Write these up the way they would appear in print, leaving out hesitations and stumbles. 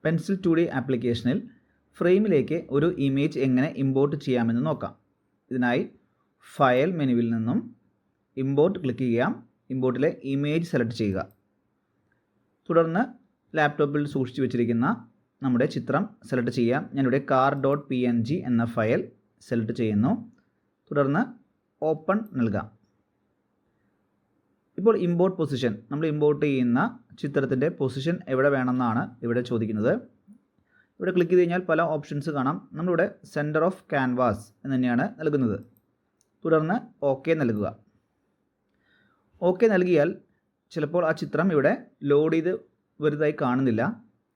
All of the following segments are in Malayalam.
പെൻസിൽ 2D ആപ്ലിക്കേഷനിൽ ഫ്രെയിമിലേക്ക് ഒരു ഇമേജ് എങ്ങനെ ഇമ്പോർട്ട് ചെയ്യാമെന്ന് നോക്കാം. ഇതിനായി ഫയൽ മെനുവിൽ നിന്നും ഇമ്പോർട്ട് ക്ലിക്ക് ചെയ്യാം. ഇമ്പോർട്ടിലെ ഇമേജ് സെലക്ട് ചെയ്യുക. തുടർന്ന് ലാപ്ടോപ്പിൽ സൂക്ഷിച്ചു വെച്ചിരിക്കുന്ന നമ്മുടെ ചിത്രം സെലക്ട് ചെയ്യാം. ഞാനിവിടെ car.png എന്ന ഫയൽ സെലക്ട് ചെയ്യുന്നു. തുടർന്ന് ഓപ്പൺ നൽകാം. ഇപ്പോൾ ഇമ്പോർട്ട് പൊസിഷൻ, നമ്മൾ ഇമ്പോർട്ട് ചെയ്യുന്ന ചിത്രത്തിൻ്റെ പൊസിഷൻ എവിടെ വേണമെന്നാണ് ഇവിടെ ചോദിക്കുന്നത്. ഇവിടെ ക്ലിക്ക് ചെയ്ത് കഴിഞ്ഞാൽ പല ഓപ്ഷൻസ് കാണാം. നമ്മളിവിടെ സെൻറ്റർ ഓഫ് ക്യാൻവാസ് എന്ന് തന്നെയാണ് നൽകുന്നത്. തുടർന്ന് ഓക്കെ നൽകുക. ഓക്കെ നൽകിയാൽ ചിലപ്പോൾ ആ ചിത്രം ഇവിടെ ലോഡ് ചെയ്ത് വരുന്നതായി കാണുന്നില്ല.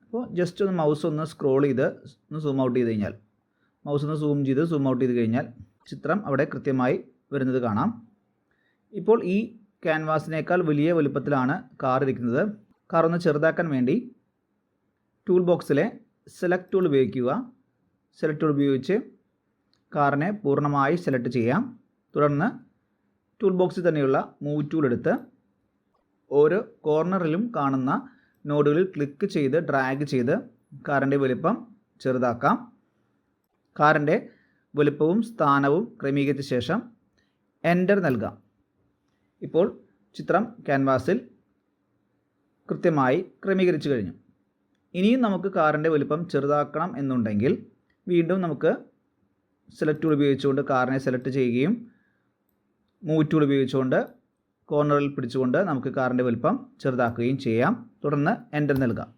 അപ്പോൾ ജസ്റ്റ് ഒന്ന് മൗസ് ഒന്ന് സ്ക്രോൾ ചെയ്ത് ഒന്ന് സൂം ഔട്ട് ചെയ്ത് കഴിഞ്ഞാൽ, മൗസ് ഒന്ന് സൂം ചെയ്ത് സൂം ഔട്ട് ചെയ്ത് കഴിഞ്ഞാൽ ചിത്രം അവിടെ കൃത്യമായി വരുന്നത് കാണാം. ഇപ്പോൾ ഈ ക്യാൻവാസിനേക്കാൾ വലിയ വലുപ്പത്തിലാണ് കാർ ഇരിക്കുന്നത്. കാർ ഒന്ന് ചെറുതാക്കാൻ വേണ്ടി ടൂൾ ബോക്സിലെ സെലക്ട് ടൂൾ ഉപയോഗിക്കുക. സെലക്ട് ടൂൾ ഉപയോഗിച്ച് കാറിനെ പൂർണ്ണമായി സെലക്ട് ചെയ്യാം. തുടർന്ന് ടൂൾ ബോക്സിൽ തന്നെയുള്ള മൂവ് ടൂൾ എടുത്ത് ഓരോ കോർണറിലും കാണുന്ന നോഡുകളിൽ ക്ലിക്ക് ചെയ്ത് ഡ്രാഗ് ചെയ്ത് കാറിൻ്റെ വലുപ്പം ചെറുതാക്കാം. കാറിൻ്റെ വലുപ്പവും സ്ഥാനവും ക്രമീകരിച്ച ശേഷം എൻ്റർ നൽകാം. ഇപ്പോൾ ചിത്രം ക്യാൻവാസിൽ കൃത്യമായി ക്രമീകരിച്ചു കഴിഞ്ഞു. ഇനിയും നമുക്ക് കാറിൻ്റെ വലുപ്പം ചെറുതാക്കണം എന്നുണ്ടെങ്കിൽ വീണ്ടും നമുക്ക് സെലക്ട് ടൂൾ ഉപയോഗിച്ചുകൊണ്ട് കാറിനെ സെലക്ട് ചെയ്യുകയും മൂവ് ടൂൾ ഉപയോഗിച്ചുകൊണ്ട് കോർണറിൽ പിടിച്ചുകൊണ്ട് നമുക്ക് കാറിൻ്റെ വലുപ്പം ചെറുതാക്കുകയും ചെയ്യാം. തുടർന്ന് എൻ്റർ നൽകാം.